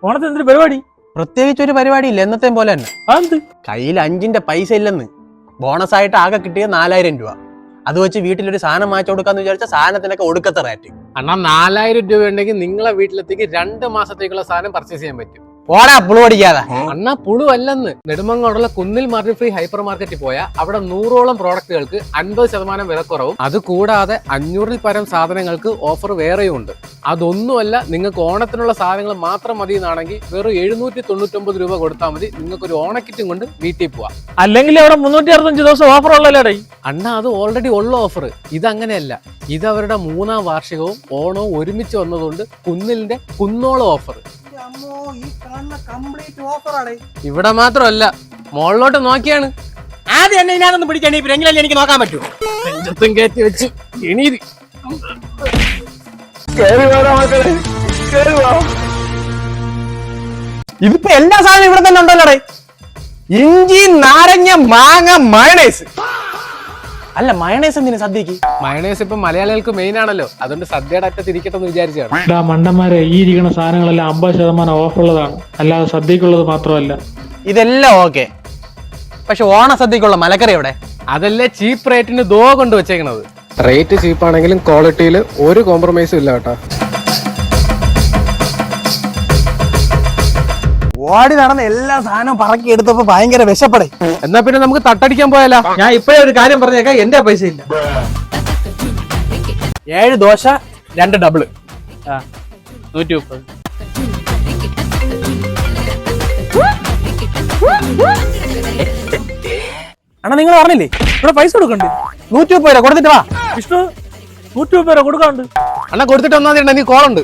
ഓണത്തിന് എന്തൊരു പരിപാടി? പ്രത്യേകിച്ച് ഒരു പരിപാടി ഇല്ല, എന്നത്തെ പോലെ തന്നെ. അതെന്ത്? കയ്യിൽ 5ന്റെ പൈസ ഇല്ലെന്ന്. ബോണസ് ആയിട്ട് ആകെ കിട്ടിയ 4000 രൂപ. അത് വെച്ച് വീട്ടിലൊരു സാധനം വാങ്ങിച്ചു കൊടുക്കാന്ന് വിചാരിച്ച സാധനത്തിനൊക്കെ ഒടുക്കത്തെ റേറ്റ്. അണ്ണാ 4000 രൂപ ഉണ്ടെങ്കിൽ നിങ്ങളെ വീട്ടിലെത്തേക്ക് 2 മാസത്തേക്കുള്ള സാധനം പർച്ചേസ് ചെയ്യാൻ പറ്റും. ഓടാ പുളു അടിക്കാതെ. അണ്ണാ പുളു അല്ലെന്ന്. നെടുമങ്ങോടുള്ള കുന്നിൽ മാർജിൻ ഫ്രീ ഹൈപ്പർ മാർക്കറ്റിൽ പോയാൽ അവിടെ 100ഓളം പ്രോഡക്റ്റുകൾക്ക് 50% വിലക്കുറവും, അതുകൂടാതെ 500ൽ പരം സാധനങ്ങൾക്ക് ഓഫർ വേറെയും ഉണ്ട്. അതൊന്നുമല്ല, നിങ്ങൾക്ക് ഓണത്തിനുള്ള സാധനങ്ങൾ മാത്രം മതി എന്നാണെങ്കിൽ വെറും 799 രൂപ കൊടുത്താൽ മതി. നിങ്ങൾക്ക് ഒരു ഓണക്കിറ്റും കൊണ്ട് വീട്ടിൽ പോവാം. അല്ലെങ്കിൽ അവിടെ 365 ദിവസം ഓഫർ ഉള്ളല്ലേ? അണ്ണാ അത് ഓൾറെഡി ഉള്ള ഓഫർ. ഇതങ്ങനെയല്ല. ഇത് അവരുടെ 3ാം വാർഷികവും ഓണവും ഒരുമിച്ച് വന്നതുകൊണ്ട് കുന്നിലിന്റെ കുന്നോളം ഓഫർ. ഇവിടെ മാത്രമല്ല, മോളിലോട്ട് നോക്കിയാണ്. ആദ്യം എന്നെ ഇതിനകത്തൊന്ന് പിടിക്കാൻ എങ്കിലല്ലേ എനിക്ക് നോക്കാൻ പറ്റൂ. നെഞ്ചത്തും കയറ്റി വെച്ച് എണീതി. ഇതിപ്പോ എല്ലാ സാധനവും ഇവിടെ തന്നെ ഉണ്ടല്ലോ. ഇഞ്ചി, നാരങ്ങ, മാങ്ങ, മയണൈസ്. അല്ല, മയണൈസ് എന്തിനു സദ്യക്ക്? മയണൈസ് ഇപ്പൊ മലയാളികൾക്ക് മെയിൻ ആണല്ലോ, അതുകൊണ്ട് സദ്യയുടെ അറ്റത്ത് ഇരിക്കട്ടെ എന്ന് വിചാരിച്ചാണ്. മണ്ടന്മാരെ, ഈ ഇരിക്കുന്ന സാധനങ്ങളെല്ലാം 50% ഓഫർ ഉള്ളതാണ്, അല്ലാതെ സദ്യക്കുള്ളത് മാത്രമല്ല. ഇതെല്ലാം ഓക്കെ, പക്ഷെ ഓണസദ്യക്കുള്ള മലക്കറി എവിടെ? അതല്ലേ ചീപ്പ് റേറ്റിന് കൊണ്ട് വെച്ചേക്കണത്. റേറ്റ് ചീപ്പാണെങ്കിലും ക്വാളിറ്റിയിൽ ഒരു കോംപ്രമൈസും ഇല്ല കേട്ടോ. ഓടി നടന്ന എല്ലാ സാധനവും പറക്കി എടുത്തപ്പോ ഭയങ്കര വിശപ്പടേ. എന്നാ പിന്നെ നമുക്ക് തട്ടടിക്കാൻ പോയാലോ? ഞാൻ ഇപ്പോഴേ ഒരു കാര്യം പറഞ്ഞേക്കാം, എന്റെ പൈസ ഇല്ല. 7 ദോശ 2 ഡബിള് 130. അണ്ണാ, നിങ്ങൾ പറഞ്ഞില്ലേ ഇവിടെ പൈസ കൊടുക്കണ്ടേ? 130 രൂപ കൊടുത്തിട്ട് വാ. വിഷ്ണു, 130 രൂപ കൊടുക്കാണ്ട്. അണ്ണാ കൊടുത്തിട്ട് ഒന്നാം തീയതി നീ കോളുണ്ട്.